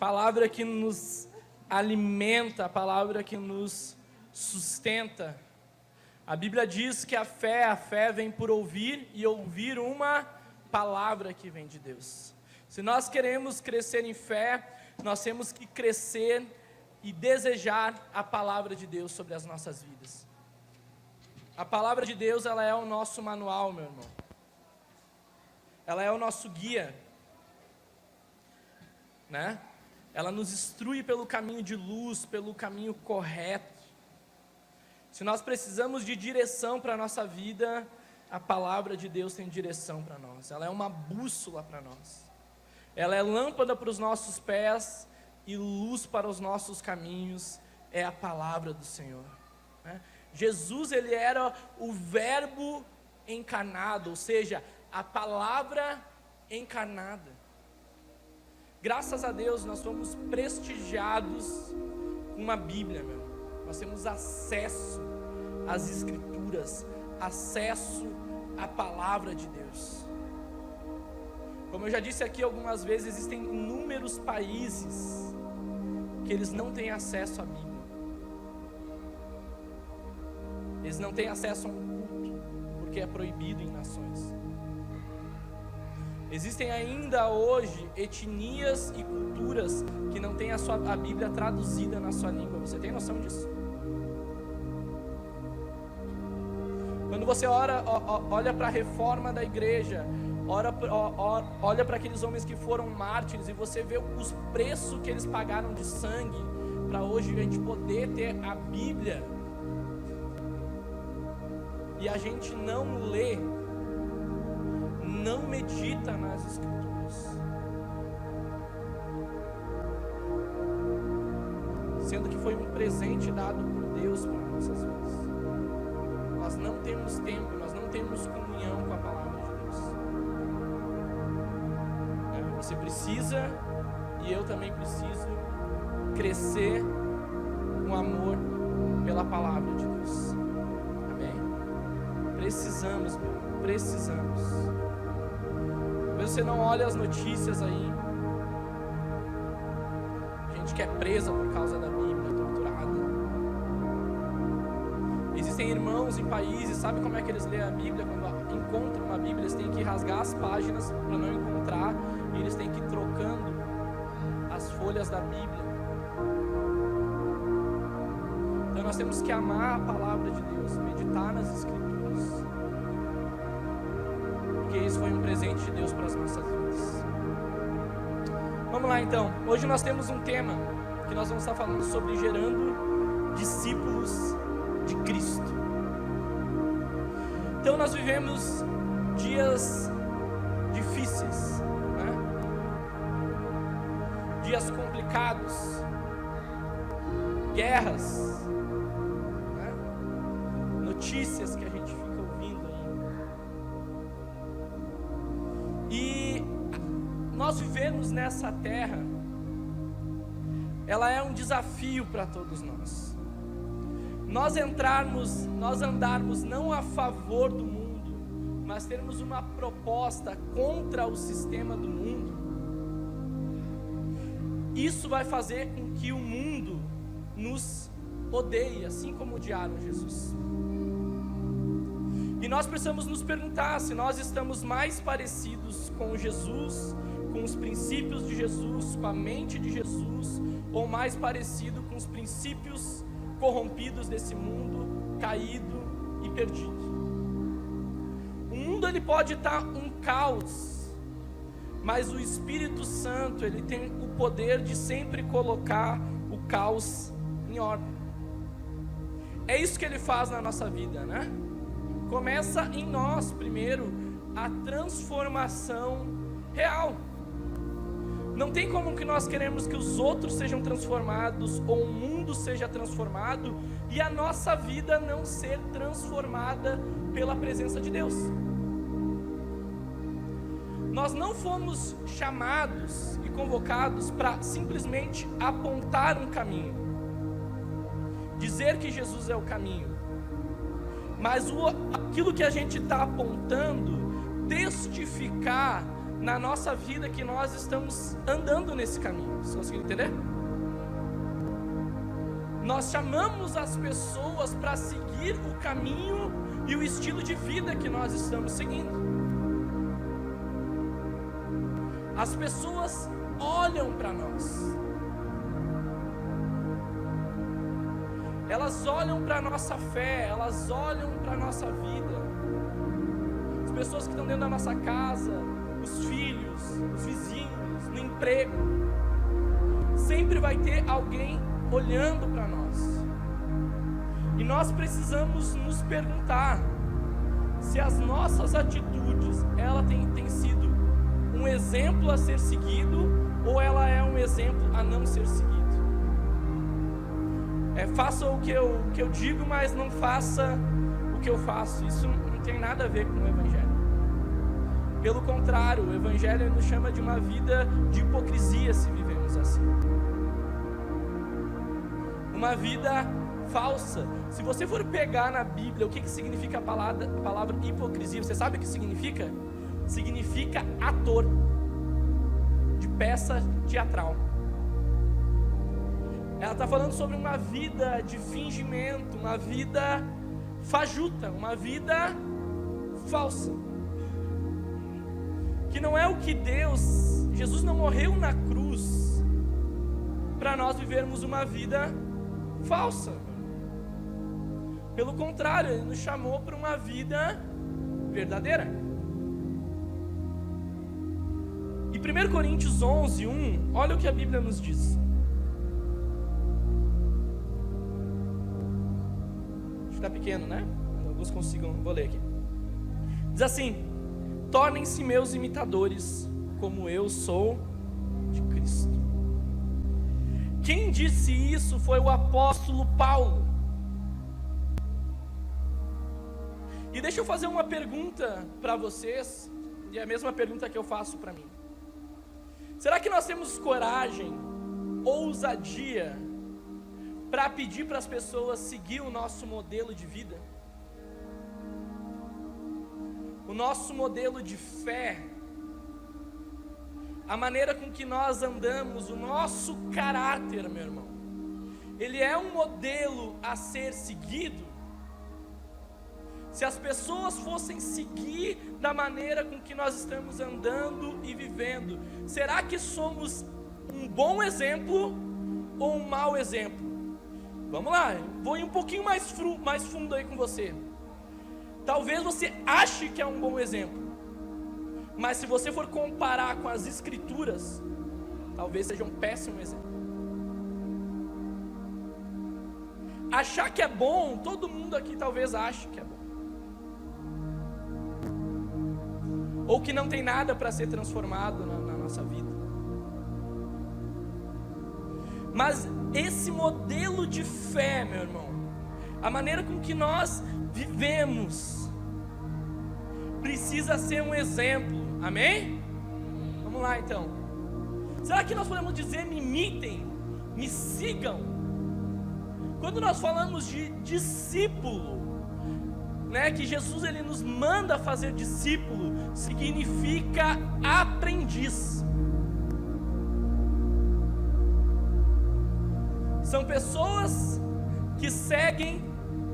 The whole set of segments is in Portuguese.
palavra que nos alimenta, a palavra que nos sustenta. A Bíblia diz que a fé vem por ouvir e ouvir uma palavra que vem de Deus. Se nós queremos crescer em fé, nós temos que crescer e desejar a palavra de Deus sobre as nossas vidas. A palavra de Deus, ela é o nosso manual, meu irmão. Ela é o nosso guia, né? Ela nos instrui pelo caminho de luz, pelo caminho correto. Se nós precisamos de direção para a nossa vida, a palavra de Deus tem direção para nós. Ela é uma bússola para nós. Ela é lâmpada para os nossos pés e luz para os nossos caminhos. É a palavra do Senhor, né? Jesus, ele era o verbo encarnado, ou seja, a palavra encarnada. Graças a Deus, nós fomos prestigiados com uma Bíblia, meu. Nós temos acesso às Escrituras, acesso à palavra de Deus. Como eu já disse aqui algumas vezes, existem inúmeros países que eles não têm acesso à Bíblia. Eles não têm acesso a um culto, porque é proibido em nações. Existem ainda hoje etnias e culturas que não têm a Bíblia traduzida na sua língua. Você tem noção disso? Quando você olha para a reforma da igreja, olha para aqueles homens que foram mártires e você vê os preços que eles pagaram de sangue para hoje a gente poder ter a Bíblia, e a gente não lê, não medita nas Escrituras, sendo que foi um presente dado por Deus para nossas vidas. Nós não temos tempo, nós não temos comunhão com a palavra de Deus. Você precisa, e eu também preciso, crescer com amor pela palavra de Deus. Precisamos, meu, precisamos. Talvez você não olhe as notícias aí, gente que é presa por causa da Bíblia, torturada. Existem irmãos em países, sabe como é que eles leem a Bíblia? Quando encontram uma Bíblia, eles têm que rasgar as páginas para não encontrar, e eles têm que ir trocando as folhas da Bíblia. Então nós temos que amar a palavra de Deus, meditar nas Escrituras, porque isso foi um presente de Deus para as nossas vidas. Vamos lá então, hoje nós temos um tema que nós vamos estar falando sobre gerando discípulos de Cristo. Então nós vivemos dias difíceis, né? Dias complicados, guerras, né? Notícias que a gente fica ouvindo aí. E nós vivemos nessa terra, ela é um desafio para todos nós. Nós andarmos não a favor do mundo, mas termos uma proposta contra o sistema do mundo. Isso vai fazer com que o mundo nos odeie, assim como odiaram Jesus. E nós precisamos nos perguntar se nós estamos mais parecidos com Jesus, com os princípios de Jesus, com a mente de Jesus, ou mais parecido com os princípios corrompidos desse mundo, caído e perdido. O mundo ele pode estar um caos, mas o Espírito Santo ele tem o poder de sempre colocar o caos em ordem. É isso que ele faz na nossa vida, né? Começa em nós primeiro a transformação real. Não tem como que nós queremos que os outros sejam transformados ou o mundo seja transformado e a nossa vida não ser transformada pela presença de Deus. Nós não fomos chamados e convocados para simplesmente apontar um caminho, dizer que Jesus é o caminho, mas aquilo que a gente está apontando, testificar na nossa vida que nós estamos andando nesse caminho. Vocês conseguem entender? Nós chamamos as pessoas para seguir o caminho e o estilo de vida que nós estamos seguindo. As pessoas olham para nós. Elas olham para a nossa fé, elas olham para a nossa vida. As pessoas que estão dentro da nossa casa, os filhos, os vizinhos, no emprego. Sempre vai ter alguém olhando para nós. E nós precisamos nos perguntar se as nossas atitudes, ela tem sido um exemplo a ser seguido ou ela é um exemplo a não ser seguido. Faça o que eu digo, mas não faça o que eu faço. Isso não tem nada a ver com o Evangelho. Pelo contrário, o Evangelho nos chama de uma vida de hipocrisia se vivemos assim. Uma vida falsa. Se você for pegar na Bíblia o que significa a palavra hipocrisia, você sabe o que significa? Significa ator de peça teatral. Ela está falando sobre uma vida de fingimento, uma vida fajuta, uma vida falsa. Que não é o que Jesus não morreu na cruz para nós vivermos uma vida falsa. Pelo contrário, Ele nos chamou para uma vida verdadeira. E 1 Coríntios 11, 1, olha o que a Bíblia nos diz. Está pequeno, né? Alguns consigam, vou ler aqui. Diz assim: tornem-se meus imitadores, como eu sou de Cristo. Quem disse isso foi o apóstolo Paulo. E deixa eu fazer uma pergunta para vocês, e é a mesma pergunta que eu faço para mim. Será que nós temos coragem, ousadia, para pedir para as pessoas seguir o nosso modelo de vida? O nosso modelo de fé, a maneira com que nós andamos, o nosso caráter, meu irmão, ele é um modelo a ser seguido? Se as pessoas fossem seguir da maneira com que nós estamos andando e vivendo, será que somos um bom exemplo ou um mau exemplo? Vamos lá, vou ir um pouquinho mais fundo aí com você. Talvez você ache que é um bom exemplo, mas se você for comparar com as Escrituras, talvez seja um péssimo exemplo. Achar que é bom, todo mundo aqui talvez ache que é bom, ou que não tem nada para ser transformado na nossa vida. Mas esse modelo de fé, meu irmão, a maneira com que nós vivemos, precisa ser um exemplo, amém? Vamos lá então. Será que nós podemos dizer: me imitem, me sigam? Quando nós falamos de discípulo, né, que Jesus ele nos manda fazer discípulo, significa aprendiz. São pessoas que seguem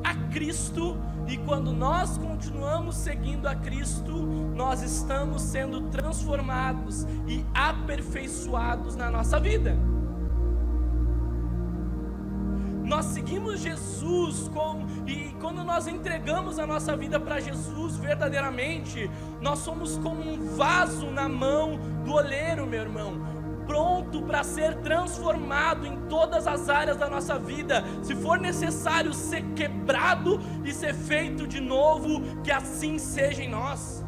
a Cristo, e quando nós continuamos seguindo a Cristo, nós estamos sendo transformados e aperfeiçoados na nossa vida. Nós seguimos Jesus e quando nós entregamos a nossa vida para Jesus verdadeiramente, nós somos como um vaso na mão do oleiro, meu irmão, pronto para ser transformado em todas as áreas da nossa vida. Se for necessário ser quebrado e ser feito de novo, que assim seja em nós.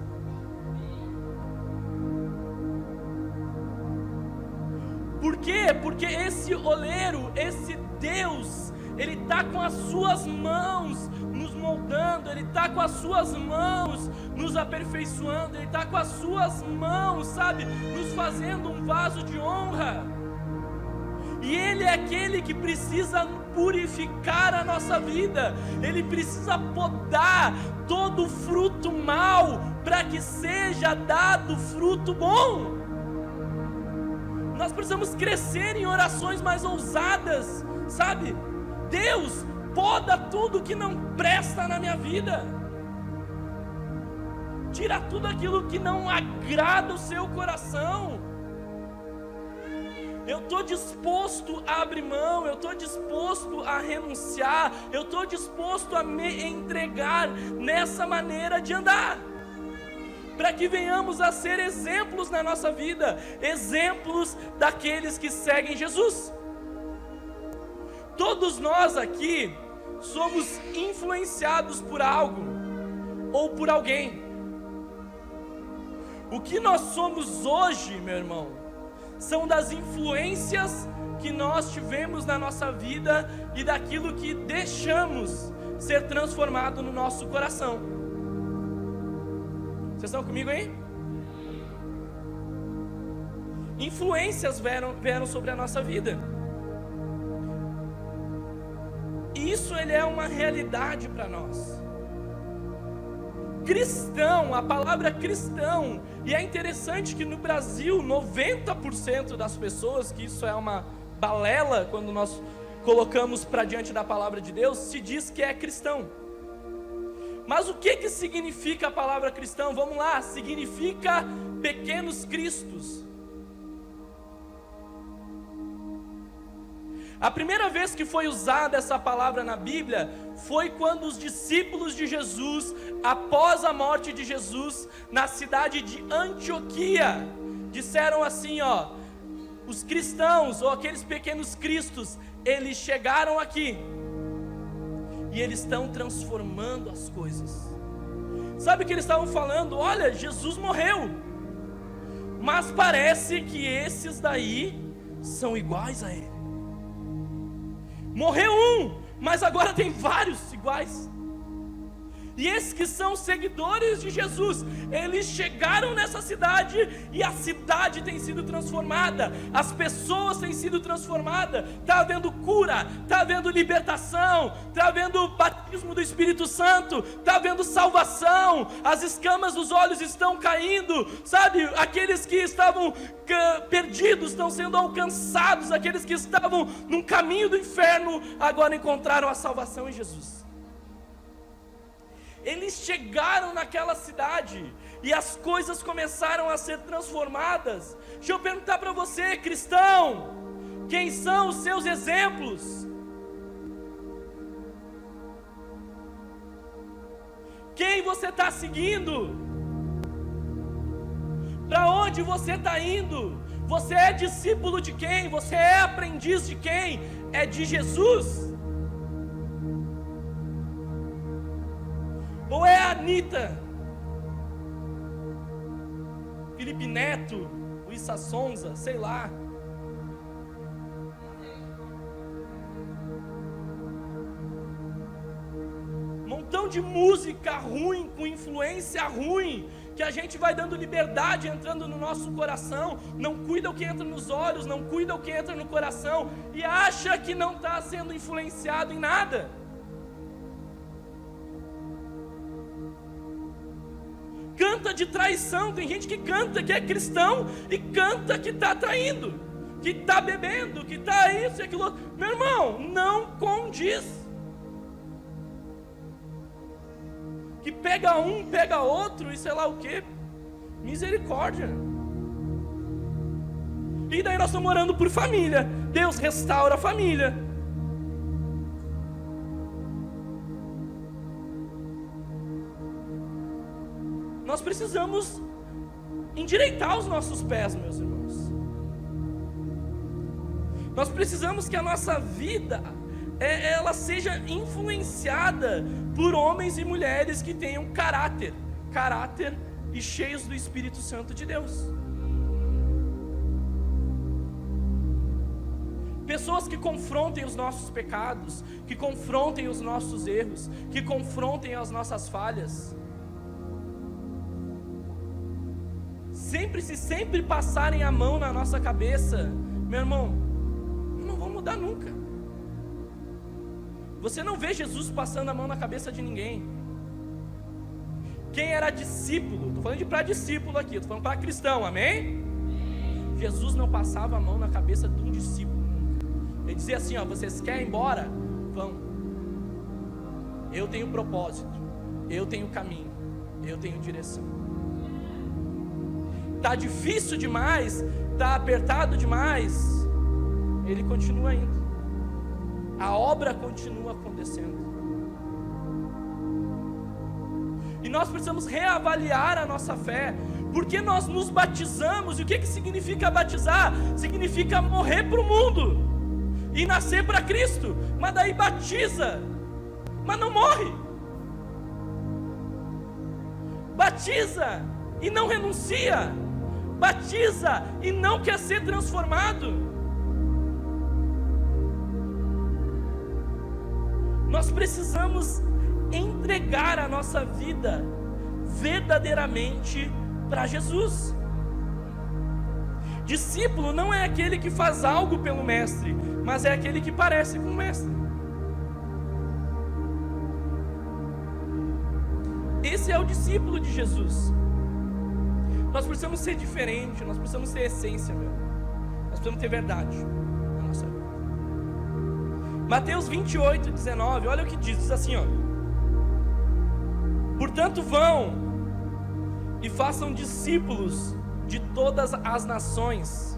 Por quê? Porque esse oleiro, esse Deus, Ele está com as suas mãos nos moldando, Ele está com as suas mãos nos aperfeiçoando, Ele está com as suas mãos, sabe, nos fazendo um vaso de honra. E Ele é aquele que precisa purificar a nossa vida, Ele precisa podar todo o fruto mau para que seja dado fruto bom. Nós precisamos crescer em orações mais ousadas, sabe? Deus, poda tudo que não presta na minha vida, tira tudo aquilo que não agrada o seu coração. Eu estou disposto a abrir mão, eu estou disposto a renunciar, eu estou disposto a me entregar nessa maneira de andar, para que venhamos a ser exemplos na nossa vida, exemplos daqueles que seguem Jesus. Todos nós aqui somos influenciados por algo ou por alguém. O que nós somos hoje, meu irmão, são das influências que nós tivemos na nossa vida e daquilo que deixamos ser transformado no nosso coração. Vocês estão comigo aí? Influências vieram sobre a nossa vida. E isso ele é uma realidade para nós. Cristão, a palavra cristão, e é interessante que no Brasil 90% das pessoas, que isso é uma balela quando nós colocamos para diante da palavra de Deus, se diz que é cristão. Mas o que significa a palavra cristão? Vamos lá, significa pequenos cristos. A primeira vez que foi usada essa palavra na Bíblia foi quando os discípulos de Jesus, após a morte de Jesus, na cidade de Antioquia, disseram assim, os cristãos, ou aqueles pequenos cristos, eles chegaram aqui, e eles estão transformando as coisas. Sabe o que eles estavam falando? Olha, Jesus morreu, mas parece que esses daí são iguais a ele. Morreu um, mas agora tem vários iguais. E esses que são seguidores de Jesus, eles chegaram nessa cidade e a cidade tem sido transformada, as pessoas têm sido transformadas, está havendo cura, está havendo libertação, está havendo batismo do Espírito Santo, está havendo salvação, as escamas dos olhos estão caindo, sabe? Aqueles que estavam perdidos estão sendo alcançados, aqueles que estavam num caminho do inferno agora encontraram a salvação em Jesus. Eles chegaram naquela cidade e as coisas começaram a ser transformadas. Deixa eu perguntar para você, cristão, quem são os seus exemplos? Quem você está seguindo? Para onde você está indo? Você é discípulo de quem? Você é aprendiz de quem? É de Jesus? Ou é a Anitta, Felipe Neto, Luísa Sonza, sei lá. Montão de música ruim, com influência ruim, que a gente vai dando liberdade entrando no nosso coração, não cuida o que entra nos olhos, não cuida o que entra no coração, e acha que não está sendo influenciado em nada. Canta de traição, tem gente que canta que é cristão e canta que está traindo, que está bebendo, que está isso e aquilo outro. Meu irmão, não condiz. Que pega um, pega outro e sei lá o que. Misericórdia. E daí nós estamos orando por família. Deus restaura a família. Nós precisamos endireitar os nossos pés, meus irmãos. Nós precisamos que a nossa vida ela seja influenciada por homens e mulheres que tenham caráter e cheios do Espírito Santo de Deus. Pessoas que confrontem os nossos pecados, que confrontem os nossos erros, que confrontem as nossas falhas. Se sempre passarem a mão na nossa cabeça, meu irmão, não vão mudar nunca. Você não vê Jesus passando a mão na cabeça de ninguém. Quem era discípulo, estou falando de para discípulo aqui, estou falando para cristão, amém? Jesus não passava a mão na cabeça de um discípulo. Ele dizia assim, ó, vocês querem ir embora? Vão. Eu tenho propósito, eu tenho caminho, eu tenho direção. Está difícil demais, está apertado demais, ele continua indo. A obra continua acontecendo. E nós precisamos reavaliar a nossa fé. Porque nós nos batizamos. E o que significa batizar? Significa morrer para o mundo e nascer para Cristo. Mas daí batiza, mas não morre. Batiza e não renuncia. Batiza e não quer ser transformado. Nós precisamos entregar a nossa vida verdadeiramente para Jesus. Discípulo não é aquele que faz algo pelo mestre, mas é aquele que parece com o mestre. Esse é o discípulo de Jesus. Nós precisamos ser diferente, nós precisamos ter essência, meu. Nós precisamos ter verdade na nossa vida. Mateus 28, 19, olha o que diz assim, ó. Portanto, vão e façam discípulos de todas as nações,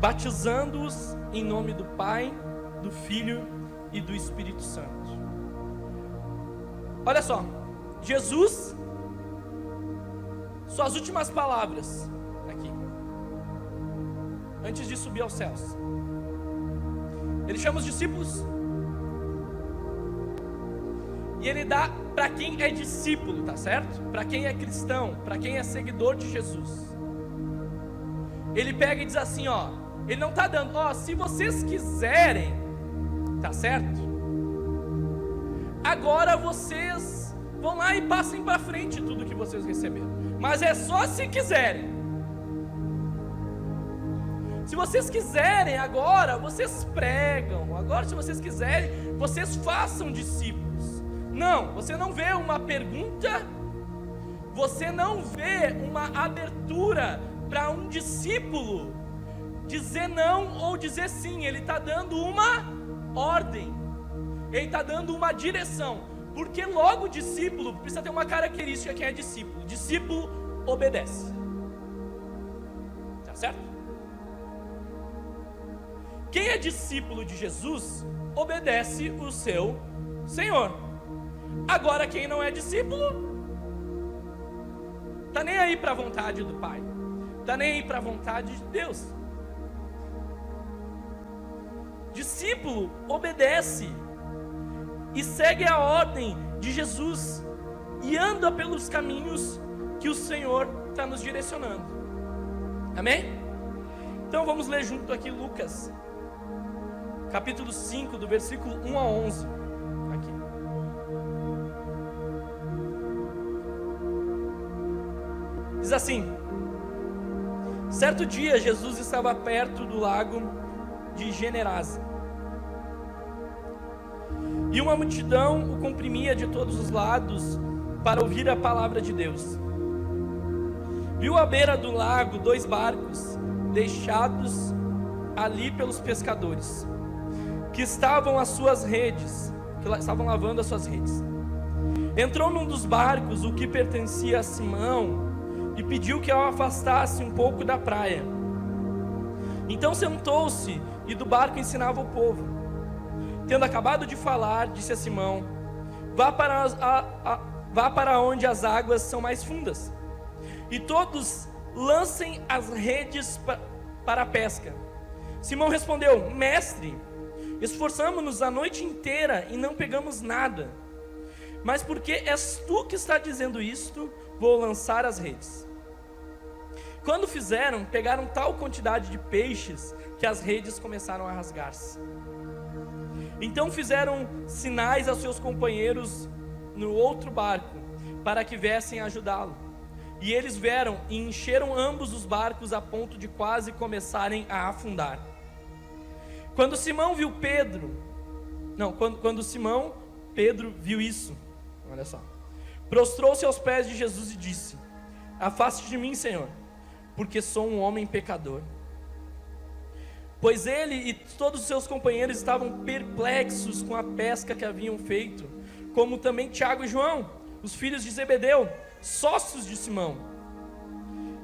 batizando-os em nome do Pai, do Filho e do Espírito Santo. Olha só, Jesus, suas últimas palavras aqui, antes de subir aos céus, ele chama os discípulos e ele dá para quem é discípulo, tá certo? Para quem é cristão, para quem é seguidor de Jesus. Ele pega e diz assim, ó, ele não está dando, ó, se vocês quiserem, tá certo? Agora vocês vão lá e passem para frente tudo que vocês receberam. Mas é só se quiserem. Se vocês quiserem agora, vocês pregam. Agora, se vocês quiserem, vocês façam discípulos. Não, você não vê uma pergunta, você não vê uma abertura para um discípulo dizer não ou dizer sim. Ele está dando uma ordem, ele está dando uma direção, porque logo o discípulo precisa ter uma característica. Quem é discípulo? Discípulo obedece, tá certo? Quem é discípulo de Jesus obedece o seu Senhor. Agora, quem não é discípulo, está nem aí para a vontade do Pai, está nem aí para a vontade de Deus. Discípulo obedece e segue a ordem de Jesus e anda pelos caminhos que o Senhor está nos direcionando. Amém? Então vamos ler junto aqui Lucas, capítulo 5, do versículo 1 a 11. Aqui. Diz assim: certo dia Jesus estava perto do lago de Genezaré, e uma multidão o comprimia de todos os lados para ouvir a palavra de Deus. Viu à beira do lago 2 barcos deixados ali pelos pescadores, que estavam estavam lavando as suas redes. Entrou num dos barcos, o que pertencia a Simão, e pediu que o afastasse um pouco da praia. Então sentou-se e do barco ensinava o povo. Tendo acabado de falar, disse a Simão: vá para onde as águas são mais fundas, e todos lancem as redes para a pesca. Simão respondeu: mestre, esforçamo-nos a noite inteira e não pegamos nada. Mas porque és tu que está dizendo isto, vou lançar as redes. Quando fizeram, pegaram tal quantidade de peixes que as redes começaram a rasgar-se. Então fizeram sinais aos seus companheiros no outro barco, para que viessem ajudá-lo. E eles vieram e encheram ambos os barcos a ponto de quase começarem a afundar. Quando Simão viu isso, olha só, prostrou-se aos pés de Jesus e disse: afaste de mim, Senhor, porque sou um homem pecador. Pois ele e todos os seus companheiros estavam perplexos com a pesca que haviam feito, como também Tiago e João, os filhos de Zebedeu, sócios de Simão.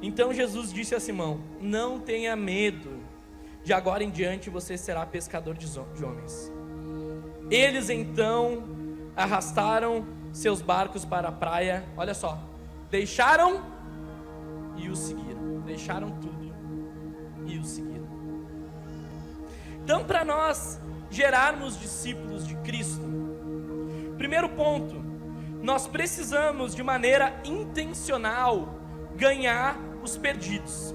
Então Jesus disse a Simão: não tenha medo, de agora em diante você será pescador de homens. Eles então arrastaram seus barcos para a praia, olha só, deixaram e o seguiram, deixaram tudo e o seguiram. Então, para nós gerarmos discípulos de Cristo, primeiro ponto, nós precisamos de maneira intencional ganhar os perdidos.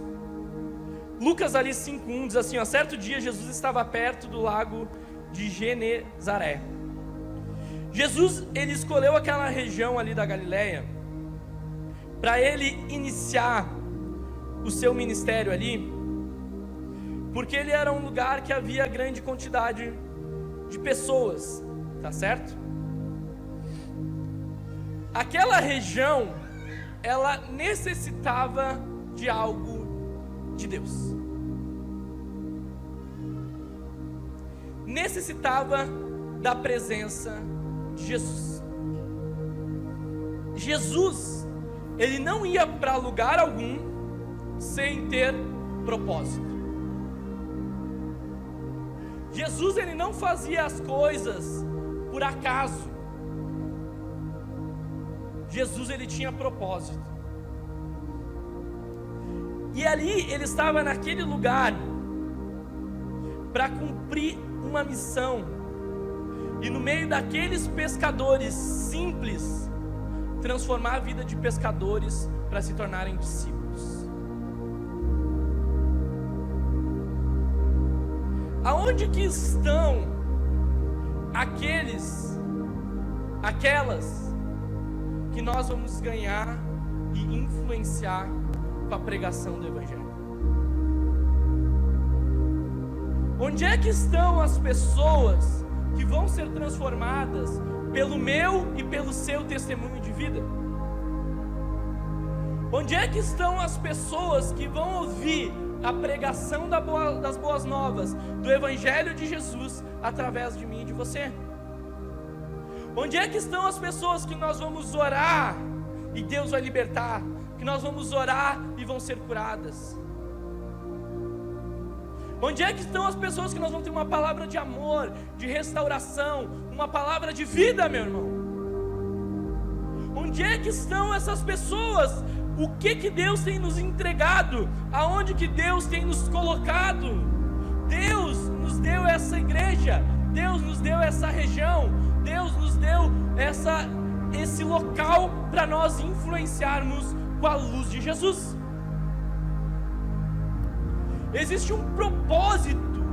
Lucas ali 5:1 diz assim, ó, certo dia Jesus estava perto do lago de Genezaré. Jesus, ele escolheu aquela região ali da Galileia para ele iniciar o seu ministério ali, porque ele era um lugar que havia grande quantidade de pessoas, tá certo? Aquela região, ela necessitava de algo de Deus. Necessitava da presença de Jesus. Jesus, ele não ia para lugar algum sem ter propósito. Jesus, ele não fazia as coisas por acaso. Jesus, ele tinha propósito. E ali ele estava naquele lugar para cumprir uma missão. E no meio daqueles pescadores simples, transformar a vida de pescadores para se tornarem discípulos. Aonde que estão aquelas que nós vamos ganhar e influenciar com a pregação do Evangelho? Onde é que estão as pessoas que vão ser transformadas pelo meu e pelo seu testemunho de vida? Onde é que estão as pessoas que vão ouvir a pregação das boas novas, do Evangelho de Jesus, através de mim e de você? Onde é que estão as pessoas que nós vamos orar e Deus vai libertar, que nós vamos orar e vão ser curadas? Onde é que estão as pessoas que nós vamos ter uma palavra de amor, de restauração, uma palavra de vida, meu irmão? Onde é que estão essas pessoas? O que Deus tem nos entregado? Aonde que Deus tem nos colocado? Deus nos deu essa igreja, Deus nos deu essa região, Deus nos deu esse local para nós influenciarmos com a luz de Jesus. Existe um propósito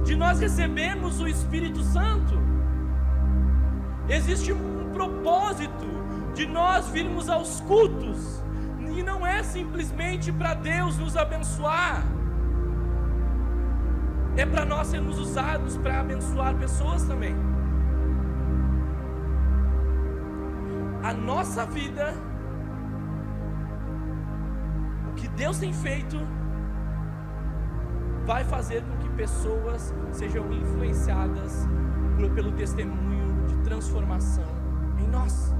de nós recebermos o Espírito Santo. Existe um propósito de nós virmos aos cultos. E não é simplesmente para Deus nos abençoar. É para nós sermos usados para abençoar pessoas também. A nossa vida, o que Deus tem feito, vai fazer com que pessoas sejam influenciadas pelo testemunho de transformação em nós.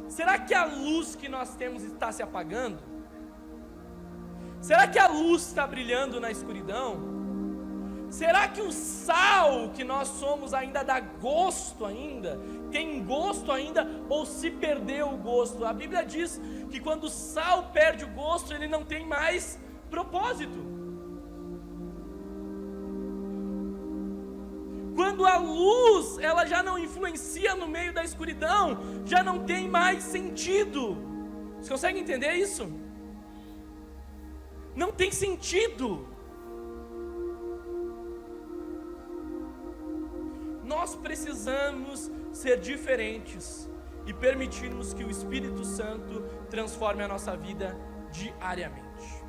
Será que a luz que nós temos está se apagando? Será que a luz está brilhando na escuridão? Será que o sal que nós somos ainda dá gosto ainda? Tem gosto ainda ou se perdeu o gosto? A Bíblia diz que quando o sal perde o gosto, ele não tem mais propósito. Quando a luz, ela já não influencia no meio da escuridão, já não tem mais sentido. Você consegue entender isso? Não tem sentido. Nós precisamos ser diferentes e permitirmos que o Espírito Santo transforme a nossa vida diariamente,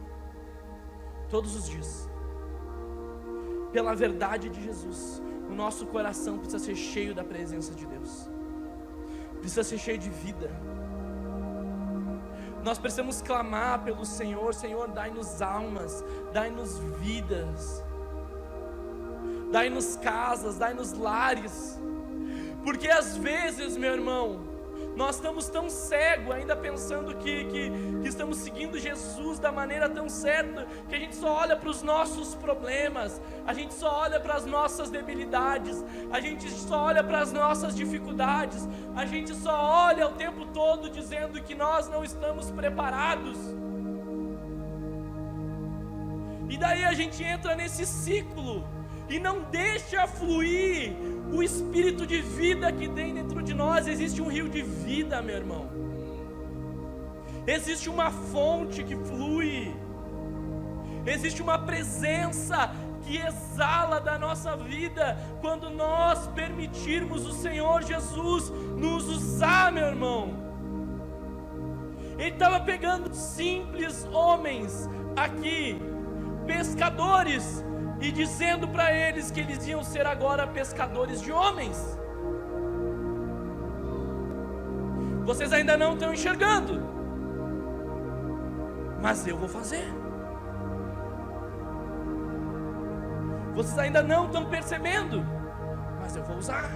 todos os dias, pela verdade de Jesus, o nosso coração precisa ser cheio da presença de Deus, precisa ser cheio de vida. Nós precisamos clamar pelo Senhor: Senhor, dai-nos almas, dai-nos vidas, dai-nos casas, dai-nos lares. Porque às vezes, meu irmão, nós estamos tão cegos, ainda pensando que estamos seguindo Jesus da maneira tão certa, que a gente só olha para os nossos problemas, a gente só olha para as nossas debilidades, a gente só olha para as nossas dificuldades, a gente só olha o tempo todo dizendo que nós não estamos preparados. E daí a gente entra nesse ciclo e não deixa fluir o espírito de vida que tem dentro de nós. Existe um rio de vida, meu irmão. Existe uma fonte que flui. Existe uma presença que exala da nossa vida quando nós permitirmos o Senhor Jesus nos usar, meu irmão. Ele estava pegando simples homens aqui, pescadores, e dizendo para eles que eles iam ser agora pescadores de homens. Vocês ainda não estão enxergando, mas eu vou fazer. Vocês ainda não estão percebendo, mas eu vou usar.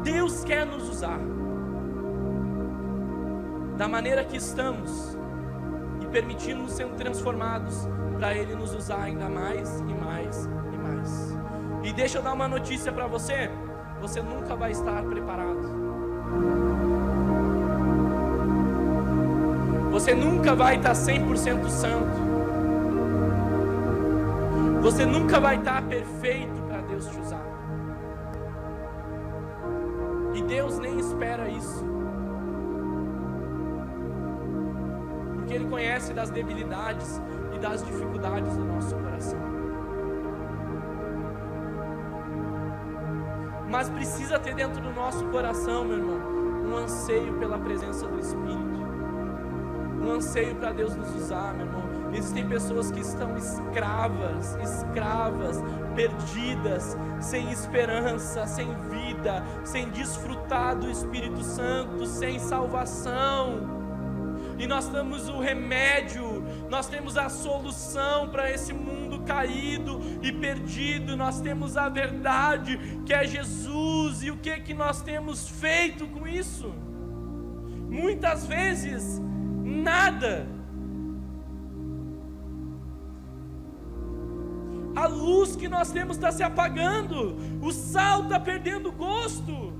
Deus quer nos usar da maneira que estamos e permitir-nos ser transformados, para Ele nos usar ainda mais e mais e mais. E deixa eu dar uma notícia para você: você nunca vai estar preparado. Você nunca vai estar 100% santo. Você nunca vai estar perfeito para Deus te usar. E Deus nem espera isso, porque Ele conhece das debilidades e das dificuldades do nosso coração. Mas precisa ter dentro do nosso coração, meu irmão, um anseio pela presença do Espírito, um anseio para Deus nos usar, meu irmão. Existem pessoas que estão escravas, perdidas, sem esperança, sem vida, sem desfrutar do Espírito Santo, sem salvação. E nós temos o remédio, nós temos a solução para esse mundo caído e perdido. Nós temos a verdade, que é Jesus. E o que nós temos feito com isso? Muitas vezes, nada. A luz que nós temos está se apagando, o sal está perdendo gosto,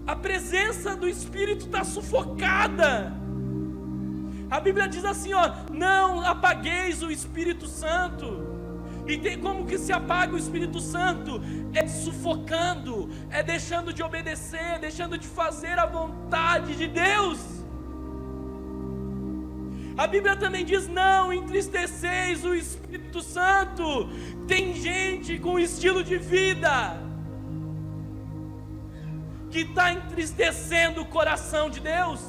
a presença do Espírito está sufocada. A Bíblia diz assim, ó: não apagueis o Espírito Santo. E tem como que se apaga o Espírito Santo? É sufocando, é deixando de obedecer, deixando de fazer a vontade de Deus. A Bíblia também diz: não entristeceis o Espírito Santo. Tem gente com estilo de vida que está entristecendo o coração de Deus.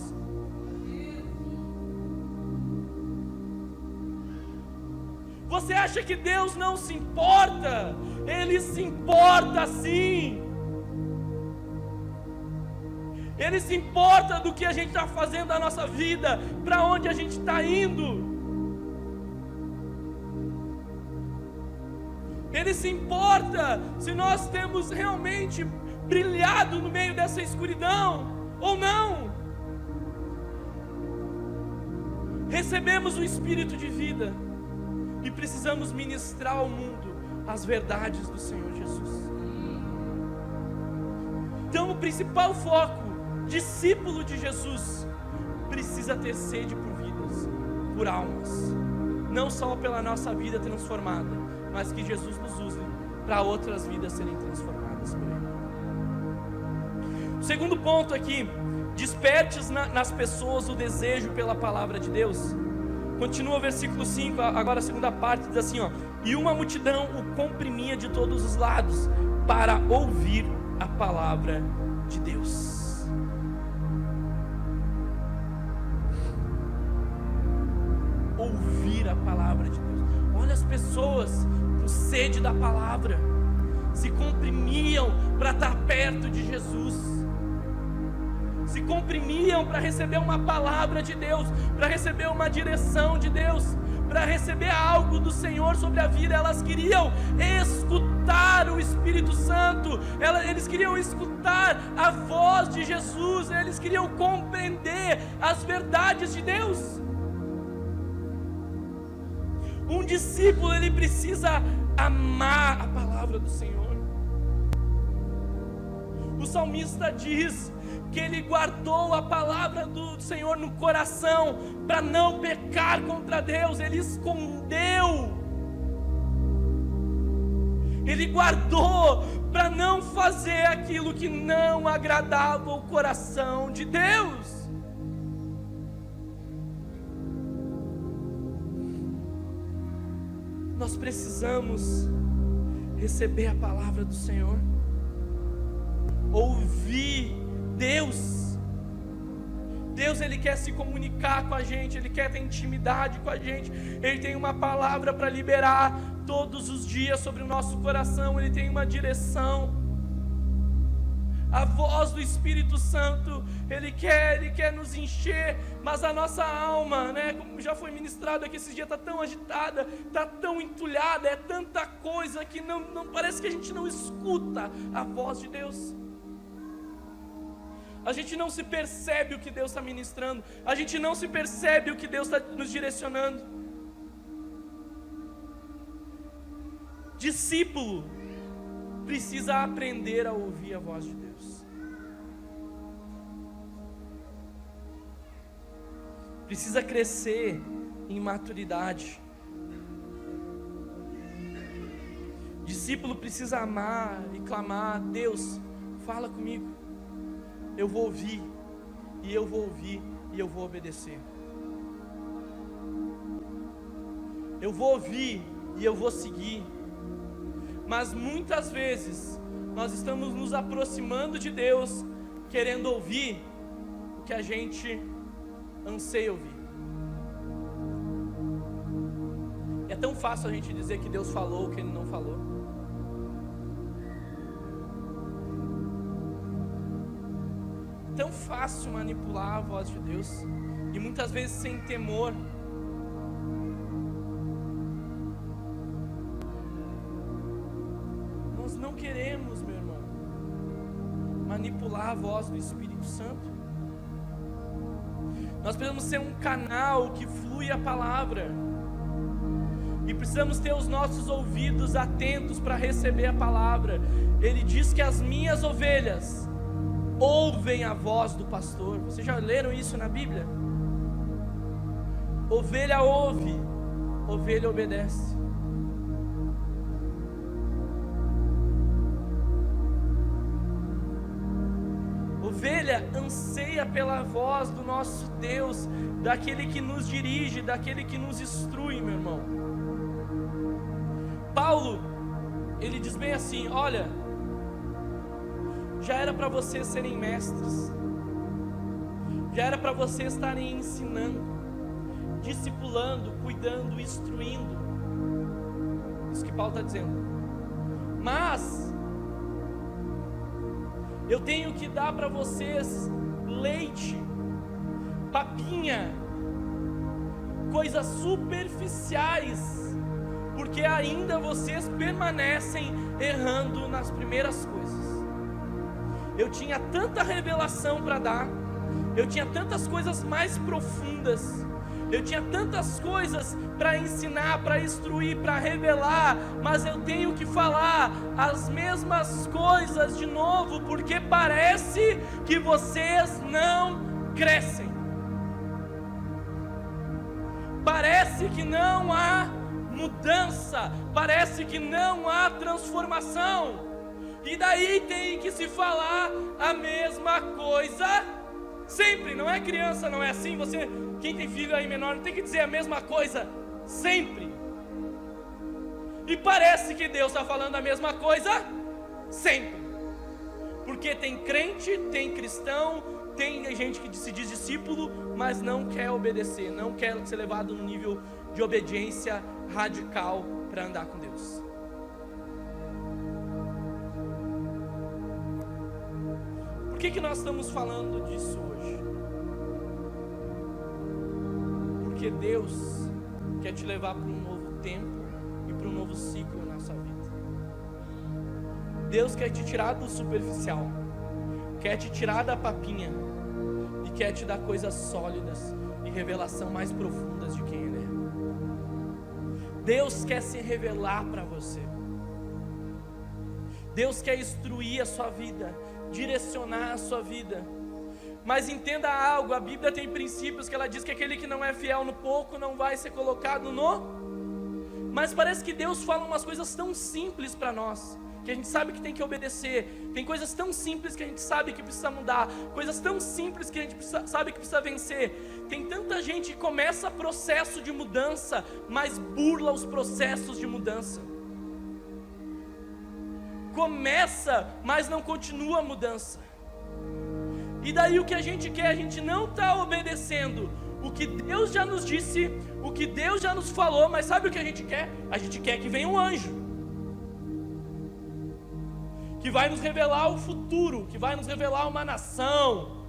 Você acha que Deus não se importa? Ele se importa sim. Ele se importa do que a gente está fazendo na nossa vida, para onde a gente está indo. Ele se importa se nós temos realmente brilhado no meio dessa escuridão ou não. Recebemos o Espírito de vida e precisamos ministrar ao mundo as verdades do Senhor Jesus. Então o principal foco, discípulo de Jesus, precisa ter sede por vidas, por almas, não só pela nossa vida transformada, mas que Jesus nos use para outras vidas serem transformadas por Ele. O segundo ponto aqui: desperte nas pessoas o desejo pela palavra de Deus. Continua o versículo 5, agora a segunda parte, diz assim, ó: e uma multidão o comprimia de todos os lados para ouvir a palavra de Deus. Ouvir a palavra de Deus. Olha as pessoas com sede da palavra, se comprimiam para estar perto de Jesus, se comprimiam para receber uma palavra de Deus, para receber uma direção de Deus, para receber algo do Senhor sobre a vida. Elas queriam escutar o Espírito Santo, eles queriam escutar a voz de Jesus, eles queriam compreender as verdades de Deus. Um discípulo, ele precisa amar a palavra do Senhor. O salmista diz que ele guardou a palavra do Senhor no coração para não pecar contra Deus. Ele escondeu, ele guardou para não fazer aquilo que não agradava o coração de Deus. Nós precisamos receber a palavra do Senhor, ouvir Deus. Deus, Ele quer se comunicar com a gente, Ele quer ter intimidade com a gente. Ele tem uma palavra para liberar todos os dias sobre o nosso coração. Ele tem uma direção. A voz do Espírito Santo, Ele quer nos encher, mas a nossa alma, né, como já foi ministrado aqui esses dias, está tão agitada, está tão entulhada, é tanta coisa que não parece que a gente não escuta a voz de Deus. A gente não se percebe o que Deus está ministrando, a gente não se percebe o que Deus está nos direcionando. Discípulo precisa aprender a ouvir a voz de Deus. Precisa crescer em maturidade. Discípulo precisa amar e clamar: Deus, fala comigo. Eu vou ouvir, e eu vou ouvir, e eu vou obedecer. Eu vou ouvir, e eu vou seguir. Mas muitas vezes, nós estamos nos aproximando de Deus, querendo ouvir o que a gente anseia ouvir. É tão fácil a gente dizer que Deus falou o que Ele não falou. Tão fácil manipular a voz de Deus, e muitas vezes sem temor. Nós não queremos, meu irmão, manipular a voz do Espírito Santo. Nós precisamos ser um canal que flui a palavra, e precisamos ter os nossos ouvidos atentos para receber a palavra. Ele diz que as minhas ovelhas ouvem a voz do pastor. Vocês já leram isso na Bíblia? Ovelha ouve, ovelha obedece. Ovelha anseia pela voz do nosso Deus, daquele que nos dirige, daquele que nos instrui, meu irmão. Paulo, ele diz bem assim: olha, já era para vocês serem mestres, já era para vocês estarem ensinando, discipulando, cuidando, instruindo. Isso que Paulo está dizendo. Mas eu tenho que dar para vocês leite, papinha, coisas superficiais, porque ainda vocês permanecem errando nas primeiras coisas. Eu tinha tanta revelação para dar, eu tinha tantas coisas mais profundas, eu tinha tantas coisas para ensinar, para instruir, para revelar, mas eu tenho que falar as mesmas coisas de novo, porque parece que vocês não crescem, parece que não há mudança, parece que não há transformação. E daí tem que se falar a mesma coisa sempre. Não é criança, não é assim? Você, quem tem filho aí menor, tem que dizer a mesma coisa sempre. E parece que Deus está falando a mesma coisa sempre. Porque tem crente, tem cristão Tem gente que se diz discípulo, mas não quer obedecer, não quer ser levado no nível de obediência radical para andar com Deus. Por que nós estamos falando disso hoje? Porque Deus quer te levar para um novo tempo e para um novo ciclo na sua vida. Deus quer te tirar do superficial, quer te tirar da papinha e quer te dar coisas sólidas e revelação mais profundas de quem Ele é. Deus quer se revelar para você. Deus quer instruir a sua vida, direcionar a sua vida. Mas entenda algo, a Bíblia tem princípios que ela diz que aquele que não é fiel no pouco não vai ser colocado no... Mas parece que Deus fala umas coisas tão simples para nós, que a gente sabe que tem que obedecer. Tem coisas tão simples que a gente sabe que precisa mudar, coisas tão simples que a gente sabe que precisa vencer. Tem tanta gente que começa processo de mudança, mas burla os processos de mudança. Começa, mas não continua a mudança. E daí o que a gente quer? A gente não está obedecendo o que Deus já nos disse, o que Deus já nos falou, mas sabe o que a gente quer? A gente quer que venha um anjo, que vai nos revelar o futuro, que vai nos revelar uma nação.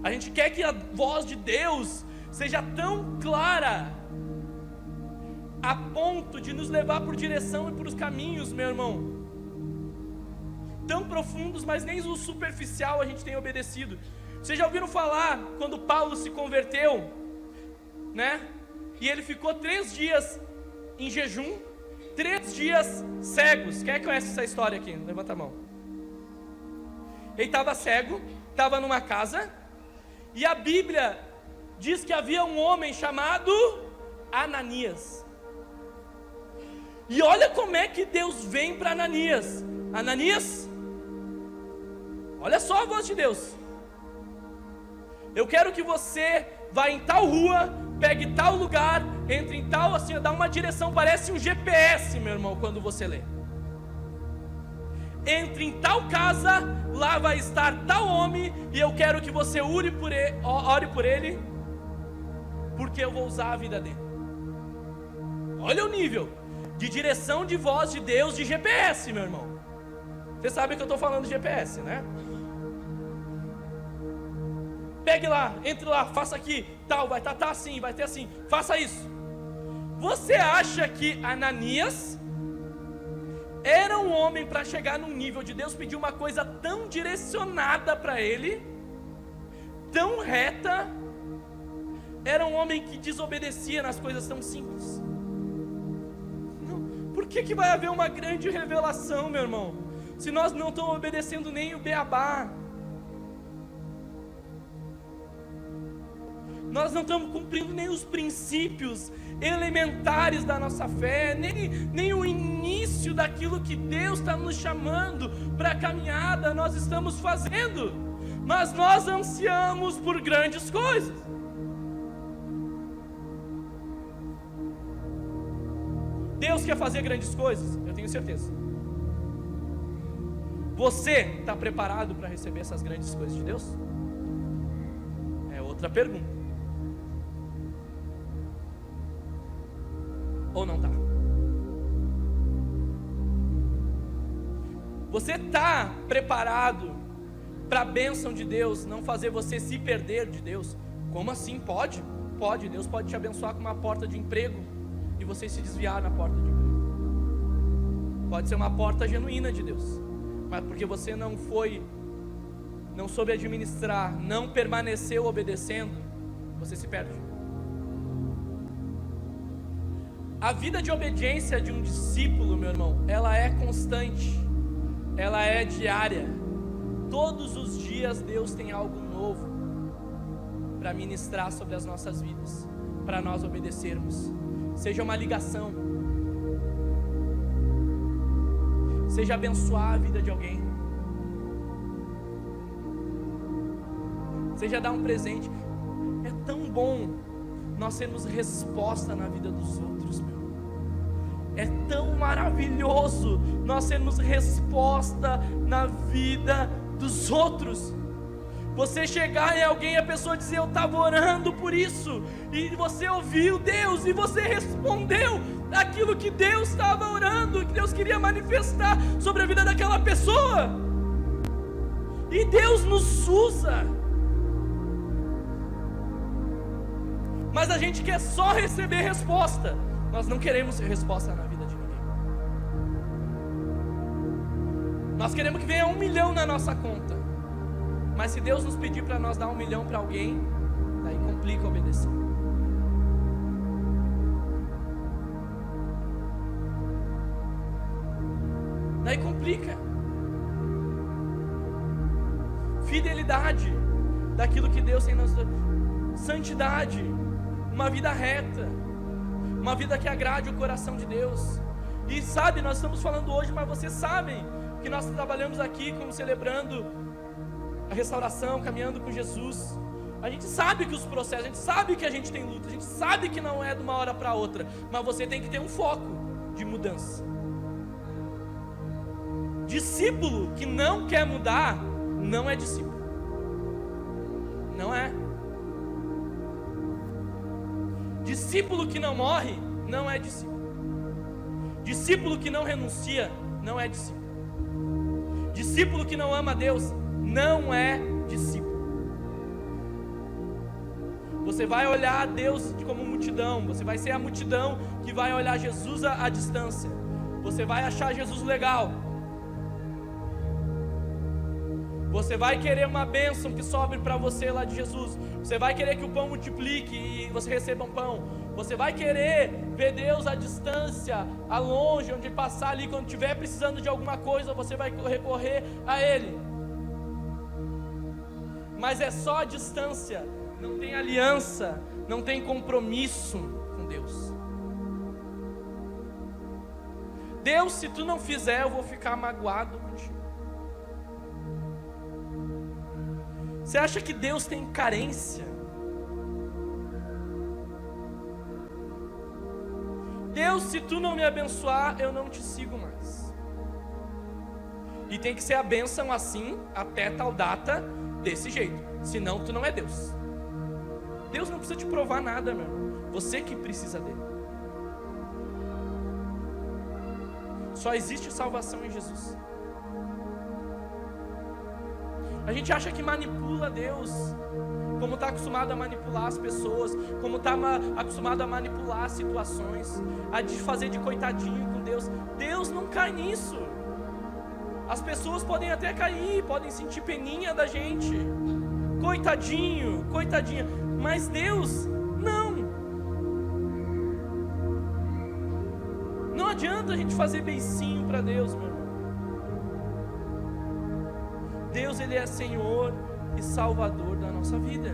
A gente quer que a voz de Deus seja tão clara, a ponto de nos levar por direção e por os caminhos, meu irmão, tão profundos, mas nem o superficial a gente tem obedecido. Vocês já ouviram falar quando Paulo se converteu, né? E ele ficou 3 dias em jejum, 3 dias cegos. Quem conhece essa história aqui? Levanta a mão. Ele estava cego, estava numa casa, e a Bíblia diz que havia um homem chamado Ananias. E olha como é que Deus vem para Ananias. Ananias, olha só a voz de Deus. Eu quero que você vá em tal rua, pegue tal lugar, entre em tal, assim, dá uma direção, parece um GPS, meu irmão, quando você lê. Entre em tal casa, lá vai estar tal homem, e eu quero que você ore por ele, porque eu vou usar a vida dele. Olha o nível de direção de voz de Deus, de GPS, meu irmão. Você sabe que eu estou falando de GPS, né? Pegue lá, entre lá, faça aqui, tal, vai estar assim, vai ter assim, faça isso. Você acha que Ananias era um homem para chegar num nível de Deus pedir uma coisa tão direcionada para ele, tão reta? Era um homem que desobedecia nas coisas tão simples. Não. Por que vai haver uma grande revelação, meu irmão, se nós não estamos obedecendo nem o beabá? Nós não estamos cumprindo nem os princípios elementares da nossa fé, nem o início daquilo que Deus está nos chamando para a caminhada, nós estamos fazendo, mas nós ansiamos por grandes coisas. Deus quer fazer grandes coisas, eu tenho certeza. Você está preparado para receber essas grandes coisas de Deus? É outra pergunta. Ou não está? Você está preparado para a bênção de Deus não fazer você se perder de Deus? Como assim? Pode, Deus pode te abençoar com uma porta de emprego e você se desviar na porta de emprego. Pode ser uma porta genuína de Deus, mas porque você não soube administrar, não permaneceu obedecendo, você se perde. A vida de obediência de um discípulo, meu irmão, ela é constante, ela é diária. Todos os dias Deus tem algo novo para ministrar sobre as nossas vidas, para nós obedecermos. Seja uma ligação, seja abençoar a vida de alguém, seja dar um presente. É tão bom nós sermos resposta na vida dos outros, meu. É tão maravilhoso nós sermos resposta na vida dos outros. Você chegar em alguém e a pessoa dizer: eu estava orando por isso, e você ouviu Deus, e você respondeu aquilo que Deus estava orando, que Deus queria manifestar sobre a vida daquela pessoa. E Deus nos usa, mas a gente quer só receber resposta. Nós não queremos resposta na vida de ninguém. Nós queremos que venha 1 milhão na nossa conta. Mas se Deus nos pedir para nós dar 1 milhão para alguém, daí complica obedecer. Daí complica. Fidelidade daquilo que Deus tem nas... Santidade, uma vida reta, uma vida que agrade o coração de Deus. E sabe, nós estamos falando hoje, mas vocês sabem que nós trabalhamos aqui como celebrando a restauração, caminhando com Jesus. A gente sabe que os processos, a gente sabe que a gente tem luta, a gente sabe que não é de uma hora para outra, mas você tem que ter um foco de mudança. Discípulo que não quer mudar não é discípulo. Não é. Discípulo que não morre não é discípulo. Discípulo que não renuncia não é discípulo. Discípulo que não ama a Deus não é discípulo. Você vai olhar a Deus como multidão, você vai ser a multidão que vai olhar Jesus à distância. Você vai achar Jesus legal. Você vai querer uma bênção que sobre para você lá de Jesus. Você vai querer que o pão multiplique e você receba um pão. Você vai querer ver Deus à distância, a longe, onde passar ali, quando estiver precisando de alguma coisa, você vai recorrer a Ele. Mas é só a distância, não tem aliança, não tem compromisso com Deus. Deus, se tu não fizer, eu vou ficar magoado contigo. Você acha que Deus tem carência? Deus, se tu não me abençoar, eu não te sigo mais. E tem que ser a bênção assim, até tal data, desse jeito. Senão tu não é Deus. Deus não precisa te provar nada, meu irmão. Você que precisa dele. Só existe salvação em Jesus. A gente acha que manipula Deus, como está acostumado a manipular as pessoas, como está acostumado a manipular as situações, a fazer de coitadinho com Deus. Deus não cai nisso. As pessoas podem até cair, podem sentir peninha da gente, coitadinho, coitadinha, mas Deus não. Não adianta a gente fazer beicinho para Deus, meu irmão. Deus, Ele é Senhor e Salvador da nossa vida.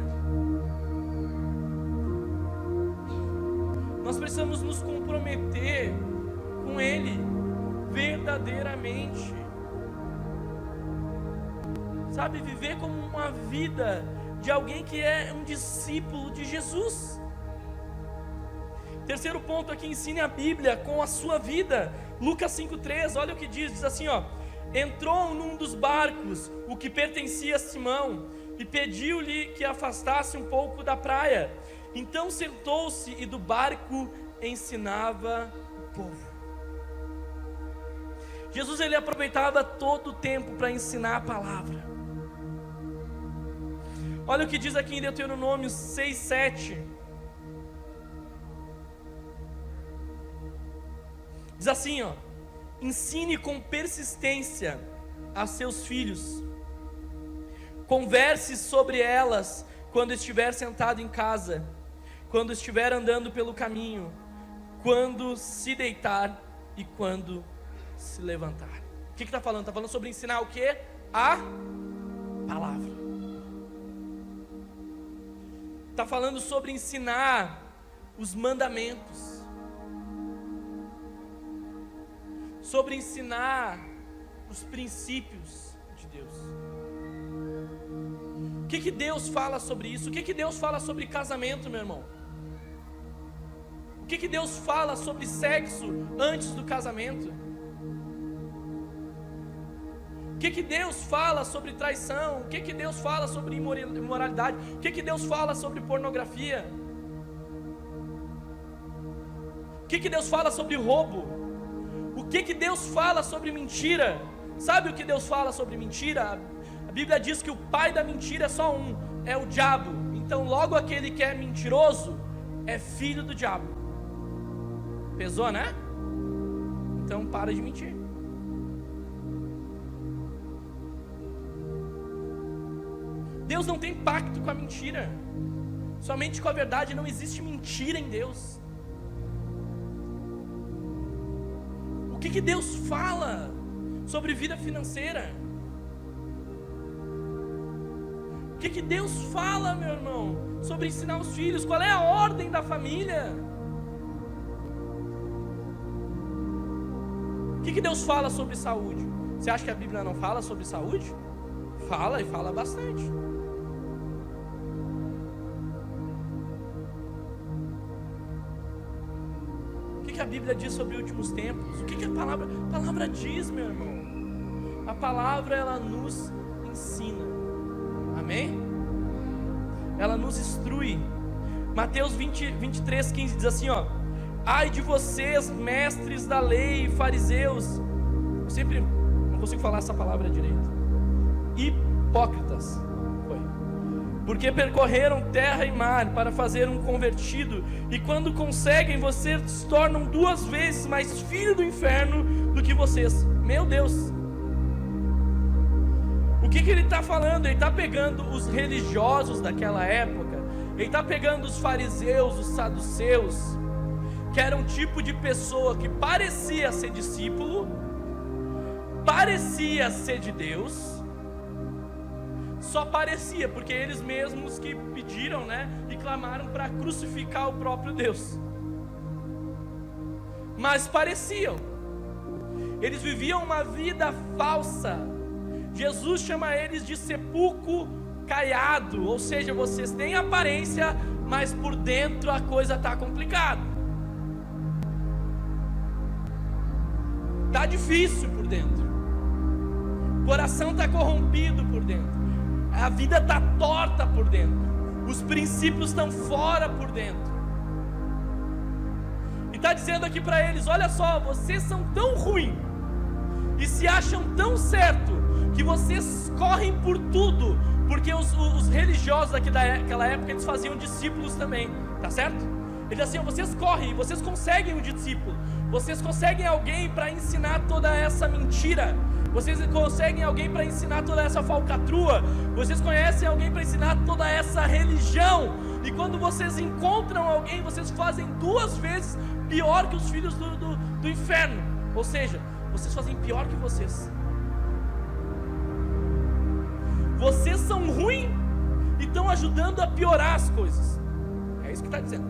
Nós precisamos nos comprometer com Ele verdadeiramente. Sabe, viver como uma vida de alguém que é um discípulo de Jesus. Terceiro ponto aqui, ensine a Bíblia com a sua vida. Lucas 5,3, olha o que diz assim, ó: entrou num dos barcos, o que pertencia a Simão, e pediu-lhe que afastasse um pouco da praia. Então sentou-se e do barco ensinava o povo. Jesus, ele aproveitava todo o tempo para ensinar a palavra. Olha o que diz aqui em Deuteronômio 6:7. Diz assim, ó: ensine com persistência a seus filhos, converse sobre elas quando estiver sentado em casa, quando estiver andando pelo caminho, quando se deitar e quando se levantar. O que está falando? Está falando sobre ensinar o quê? A palavra. Está falando sobre ensinar os mandamentos, sobre ensinar os princípios de Deus. O que Deus fala sobre isso? O que Deus fala sobre casamento, meu irmão? O que Deus fala sobre sexo antes do casamento? O que Deus fala sobre traição? O que Deus fala sobre imoralidade? O que Deus fala sobre pornografia? O que Deus fala sobre roubo? O que Deus fala sobre mentira? Sabe o que Deus fala sobre mentira? A Bíblia diz que o pai da mentira é só um, é o diabo. Então logo aquele que é mentiroso é filho do diabo. Pesou, né? Então para de mentir. Deus não tem pacto com a mentira. Somente com a verdade. Não existe mentira em Deus. O que Deus fala sobre vida financeira? O que Deus fala, meu irmão, sobre ensinar os filhos? Qual é a ordem da família? O que Deus fala sobre saúde? Você acha que a Bíblia não fala sobre saúde? Fala, e fala bastante. O que a Bíblia diz sobre últimos tempos? O que a palavra diz, meu irmão? A palavra, ela nos ensina. Amém? Ela nos instrui. Mateus 23, 15 diz assim, ó: ai de vocês, mestres da lei, fariseus. Eu sempre não consigo falar essa palavra direito. Hipócritas. Porque percorreram terra e mar para fazer um convertido, e quando conseguem, vocês se tornam 2 vezes mais filho do inferno do que vocês. Meu Deus! O que ele está falando? Ele está pegando os religiosos daquela época, ele está pegando os fariseus, os saduceus, que era um tipo de pessoa que parecia ser discípulo, parecia ser de Deus, só parecia, porque eles mesmos que pediram, né, e clamaram para crucificar o próprio Deus. Mas pareciam. Eles viviam uma vida falsa. Jesus chama eles de sepulcro caiado, ou seja, vocês têm aparência, mas por dentro a coisa está complicada. Está difícil por dentro. O coração está corrompido por dentro. A vida está torta por dentro. Os princípios estão fora por dentro. E está dizendo aqui para eles: olha só, vocês são tão ruins e se acham tão certo que vocês correm por tudo, porque os religiosos aqui daquela época, eles faziam discípulos também, tá certo? Ele diz assim: vocês correm, vocês conseguem um discípulo, vocês conseguem alguém para ensinar toda essa mentira, vocês conseguem alguém para ensinar toda essa falcatrua, vocês conhecem alguém para ensinar toda essa religião, e quando vocês encontram alguém, vocês fazem 2 vezes pior que os filhos do inferno, ou seja, vocês fazem pior que vocês. Vocês são ruins e estão ajudando a piorar as coisas. É isso que está dizendo.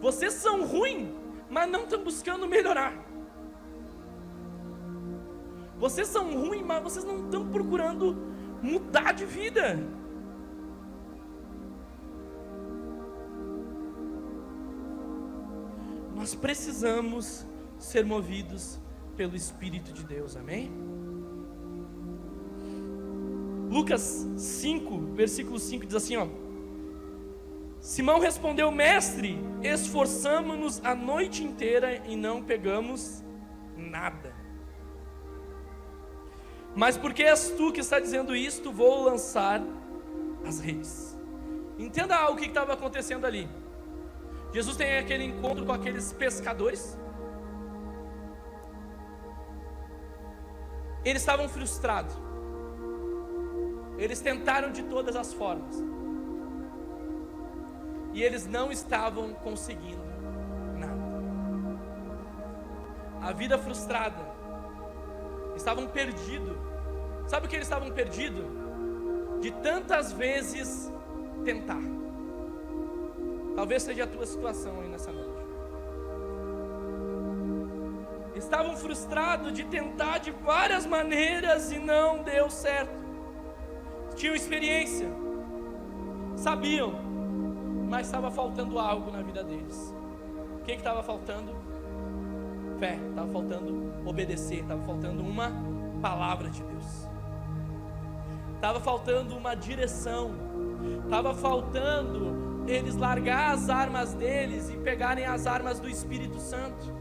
Vocês são ruins, mas não estão buscando melhorar. Vocês são ruins, mas vocês não estão procurando mudar de vida. Nós precisamos ser movidos pelo Espírito de Deus, amém? Lucas 5, versículo 5 diz assim, ó: Simão respondeu: mestre, esforçamo-nos a noite inteira e não pegamos nada. Mas porque és tu que está dizendo isto, vou lançar as redes. Entenda o que estava acontecendo ali. Jesus tem aquele encontro com aqueles pescadores. Eles estavam frustrados. Eles tentaram de todas as formas. E eles não estavam conseguindo nada. A vida frustrada. Estavam perdidos. Sabe o que eles estavam perdidos? De tantas vezes tentar. Talvez seja a tua situação aí nessa noite. Estavam frustrados de tentar de várias maneiras e não deu certo. Tinham experiência, sabiam, mas estava faltando algo na vida deles. O que estava faltando? fé, estava faltando obedecer, estava faltando uma palavra de Deus, estava faltando uma direção, estava faltando eles largar as armas deles e pegarem as armas do Espírito Santo,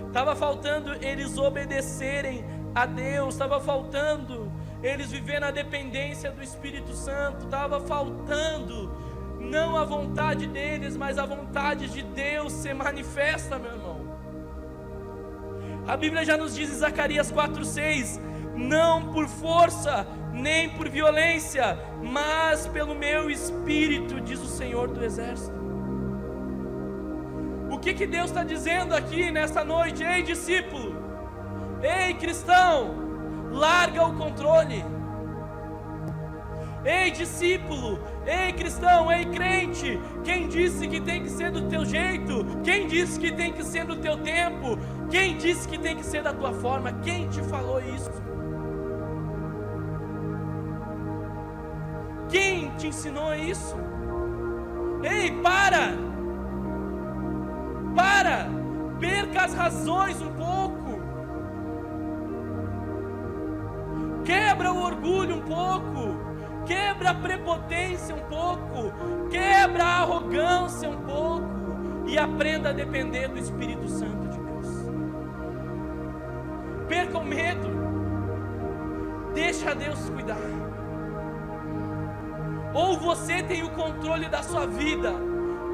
estava faltando eles obedecerem a Deus, estava faltando eles viverem na dependência do Espírito Santo, estava faltando não a vontade deles, mas a vontade de Deus ser manifesta, meu irmão. A Bíblia já nos diz em Zacarias 4:6, não por força, nem por violência, mas pelo meu Espírito, diz o Senhor do Exército. O que Deus está dizendo aqui nesta noite? Ei, discípulo, ei, cristão, larga o controle. Ei, discípulo, ei, cristão, ei, crente, quem disse que tem que ser do teu jeito? Quem disse que tem que ser do teu tempo? Quem disse que tem que ser da tua forma? Quem te falou isso? Quem te ensinou isso? Ei, para, perca as razões um pouco, quebra o orgulho um pouco, quebra a prepotência um pouco, quebra a arrogância um pouco e aprenda a depender do Espírito Santo de Deus. Perca o medo, deixa Deus cuidar. Ou você tem o controle da sua vida,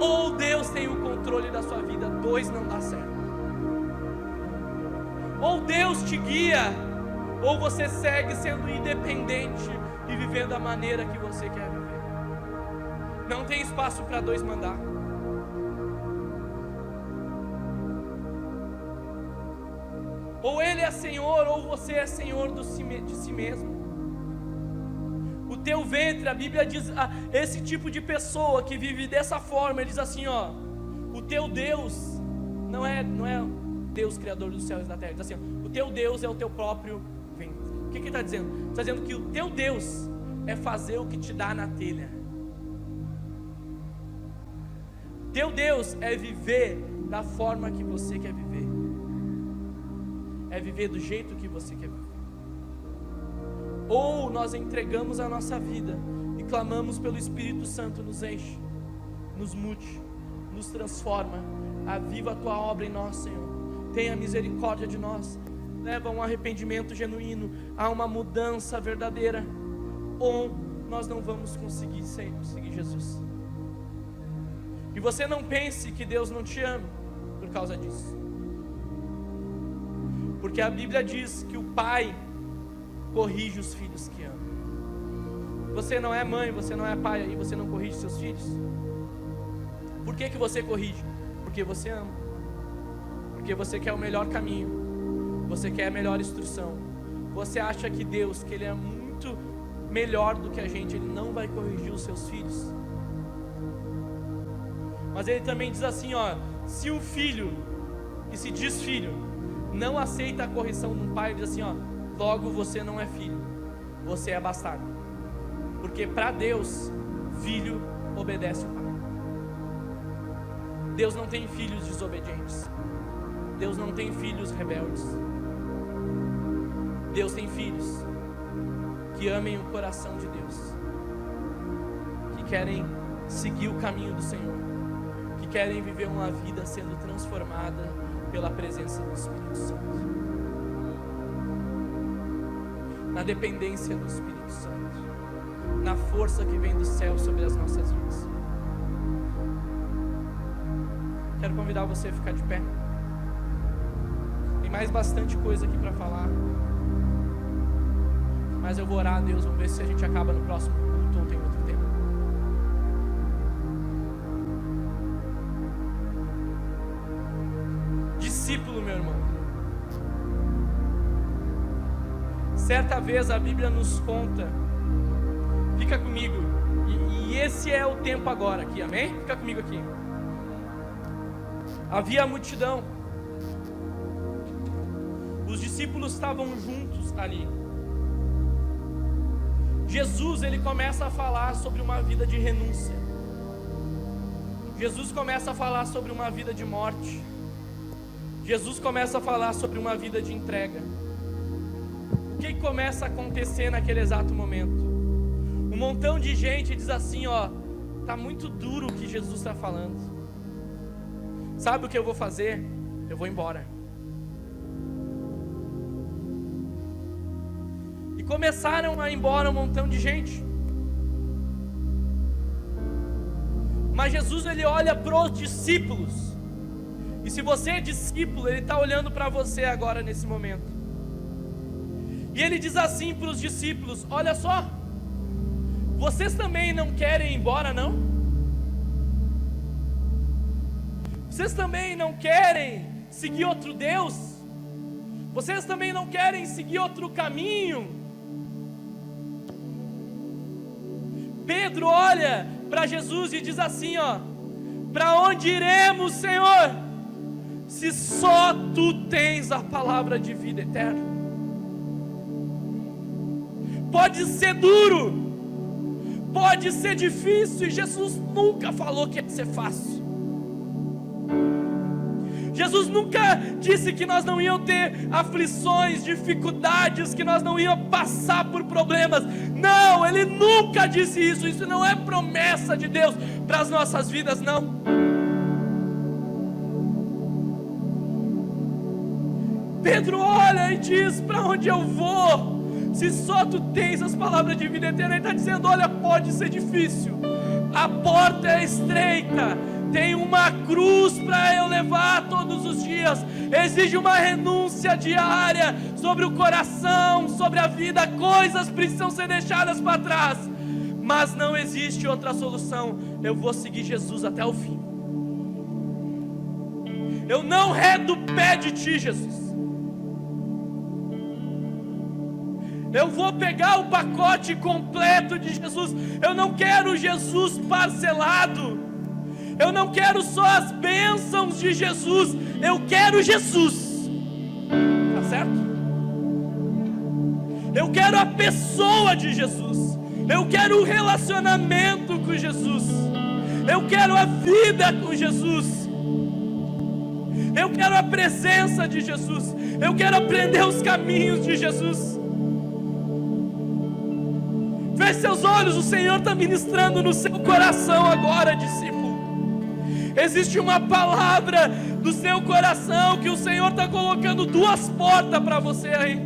ou Deus tem o controle da sua vida. Dois não dá certo. Ou Deus te guia, ou você segue sendo independente e vivendo da maneira que você quer viver. Não tem espaço para dois mandar. Ou Ele é Senhor, ou você é Senhor de si mesmo. O teu ventre, a Bíblia diz, esse tipo de pessoa que vive dessa forma, ele diz assim, ó, o teu Deus não é Deus criador dos céus e da terra. Ele diz assim, ó, o teu Deus é o teu próprio ventre. O que ele está dizendo? Está dizendo que o teu Deus é fazer o que te dá na telha. Teu Deus é viver da forma que você quer viver, é viver do jeito que você quer viver. Ou nós entregamos a nossa vida e clamamos pelo Espírito Santo, nos enche, nos mude, nos transforma, aviva a tua obra em nós, Senhor, tenha misericórdia de nós, leva a um arrependimento genuíno, a uma mudança verdadeira, ou nós não vamos conseguir seguir Jesus. E você não pense que Deus não te ama por causa disso, porque a Bíblia diz que o Pai corrige os filhos que amam. Você não é mãe, você não é pai aí, você não corrige seus filhos? Por que você corrige? Porque você ama, porque você quer o melhor caminho, você quer a melhor instrução. Você acha que Deus, que Ele é muito melhor do que a gente, Ele não vai corrigir os seus filhos? Mas Ele também diz assim, ó, se o filho, que se diz filho, não aceita a correção de um pai, ele diz assim, ó, logo você não é filho, você é bastardo. Porque para Deus, filho obedece o pai. Deus não tem filhos desobedientes, Deus não tem filhos rebeldes. Deus tem filhos que amem o coração de Deus, que querem seguir o caminho do Senhor, que querem viver uma vida sendo transformada pela presença do Espírito Santo, na dependência do Espírito Santo, na força que vem do céu sobre as nossas vidas. Quero convidar você a ficar de pé. Tem mais bastante coisa aqui para falar, mas eu vou orar a Deus, vamos ver se a gente acaba no próximo culto ou tem outro tema. Discípulo, meu irmão. Certa vez a Bíblia nos conta, fica comigo, e esse é o tempo agora aqui, amém? Fica comigo aqui. Havia a multidão, os discípulos estavam juntos ali. Jesus, ele começa a falar sobre uma vida de renúncia. Jesus começa a falar sobre uma vida de morte. Jesus começa a falar sobre uma vida de entrega. O que começa a acontecer naquele exato momento? Um montão de gente diz assim, ó, tá muito duro o que Jesus está falando. Sabe o que eu vou fazer? Eu vou embora. E começaram a ir embora um montão de gente. Mas Jesus, ele olha para os discípulos. E se você é discípulo, ele está olhando para você agora nesse momento. E ele diz assim para os discípulos: olha só, vocês também não querem ir embora, não? Vocês também não querem seguir outro Deus? Vocês também não querem seguir outro caminho? Pedro olha para Jesus e diz assim, ó: para onde iremos, Senhor? Se só Tu tens a palavra de vida eterna. Pode ser duro, pode ser difícil, e Jesus nunca falou que ia ser fácil. Jesus nunca disse que nós não íamos ter aflições, dificuldades, que nós não íamos passar por problemas. Não, Ele nunca disse isso. Isso não é promessa de Deus para as nossas vidas, não. Pedro olha e diz: para onde eu vou? Se só Tu tens as palavras de vida eterna. Ele está dizendo: olha, pode ser difícil, a porta é estreita, tem uma cruz para eu levar todos os dias, exige uma renúncia diária sobre o coração, sobre a vida, coisas precisam ser deixadas para trás, mas não existe outra solução. Eu vou seguir Jesus até o fim. Eu não redo o pé de Ti, Jesus. Eu vou pegar o pacote completo de Jesus. Eu não quero Jesus parcelado. Eu não quero só as bênçãos de Jesus. Eu quero Jesus. Tá certo? Eu quero a pessoa de Jesus. Eu quero o relacionamento com Jesus. Eu quero a vida com Jesus. Eu quero a presença de Jesus. Eu quero aprender os caminhos de Jesus. Feche seus olhos, o Senhor está ministrando no seu coração agora, discípulo. Existe uma palavra do seu coração que o Senhor está colocando duas portas para você aí.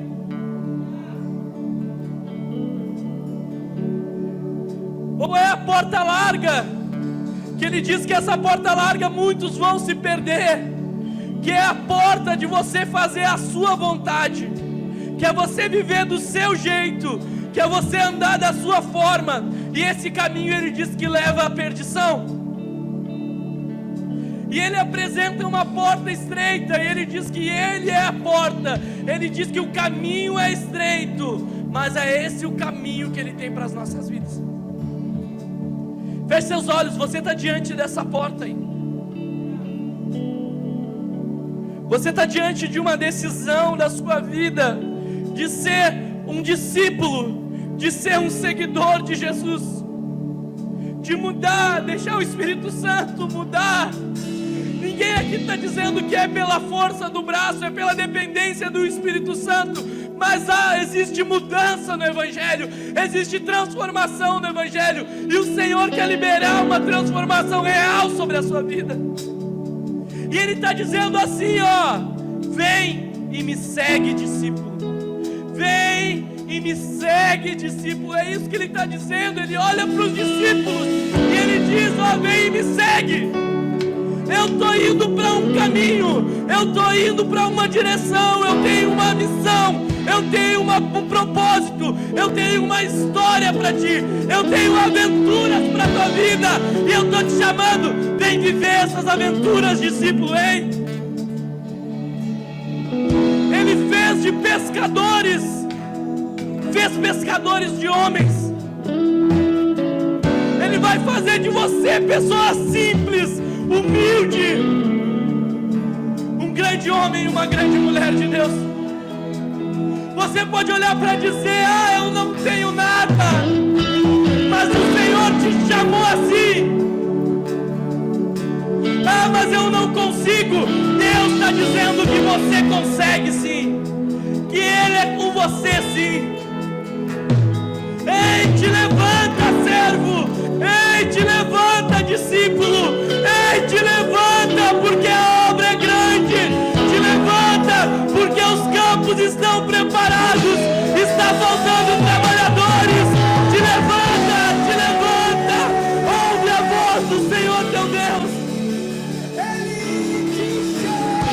Ou é a porta larga, que Ele diz que essa porta larga muitos vão se perder, que é a porta de você fazer a sua vontade, que é você viver do seu jeito, que é você andar da sua forma, e esse caminho Ele diz que leva à perdição. E Ele apresenta uma porta estreita, e Ele diz que Ele é a porta. Ele diz que o caminho é estreito, mas é esse o caminho que Ele tem para as nossas vidas. Feche seus olhos, você está diante dessa porta aí. Você está diante de uma decisão da sua vida, de ser um discípulo, de ser um seguidor de Jesus, de mudar, deixar o Espírito Santo mudar. Ninguém aqui está dizendo que é pela força do braço, é pela dependência do Espírito Santo, mas existe mudança no Evangelho, existe transformação no Evangelho, e o Senhor quer liberar uma transformação real sobre a sua vida. E Ele está dizendo assim, ó: vem e me segue, discípulo. Vem e me segue, discípulo. É isso que Ele está dizendo. Ele olha para os discípulos e Ele diz: ó, vem e me segue. Eu estou indo para um caminho, eu estou indo para uma direção, eu tenho uma missão, eu tenho um propósito, eu tenho uma história para ti, eu tenho aventuras para a tua vida, e eu estou te chamando. Vem viver essas aventuras, discípulo, hein? Ele fez de pescadores, fez pescadores de homens. Ele vai fazer de você pessoa simples, humilde, um grande homem e uma grande mulher de Deus. Você pode olhar para dizer: ah, eu não tenho nada, mas o Senhor te chamou assim. Ah, mas eu não consigo. Deus está está dizendo que você consegue sim, que Ele é com você sim. Ei, te levanta, servo! Ei, te levanta, discípulo! Ei, te levanta, porque a obra é grande! Te levanta, porque os campos estão preparados! Está faltando trabalhadores! Te levanta, te levanta! Ouve a voz do Senhor teu Deus! Ele te chama!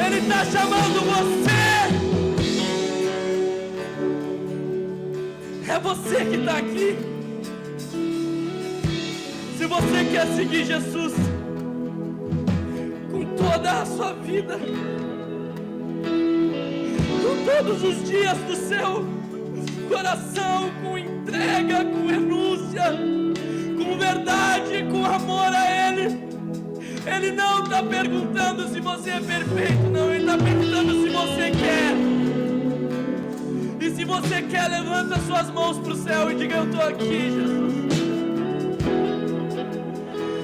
Ele está chamando você! É você que está aqui. Se você quer seguir Jesus com toda a sua vida, com todos os dias do seu coração, com entrega, com renúncia, com verdade, com amor a Ele, Ele não está perguntando se você é perfeito, não. Ele está perguntando se você quer. E se você quer, levanta suas mãos para o céu e diga: eu estou aqui, Jesus.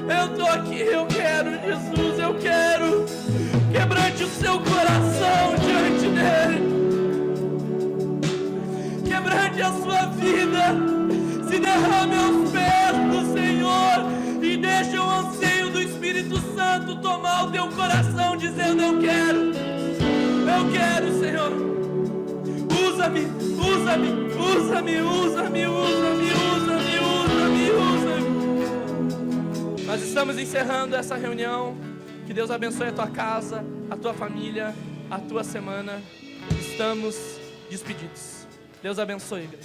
Eu estou aqui, eu quero, Jesus, eu quero. Quebrante o seu coração diante dele. Quebrante a sua vida. Se derrame aos pés do Senhor e deixa o anseio do Espírito Santo tomar o teu coração, dizendo: eu quero, Senhor. Usa-me, usa-me, usa-me, usa-me, usa-me, usa-me, usa-me, usa-me. Nós estamos encerrando essa reunião. Que Deus abençoe a tua casa, a tua família, a tua semana. Estamos despedidos. Deus abençoe, igreja.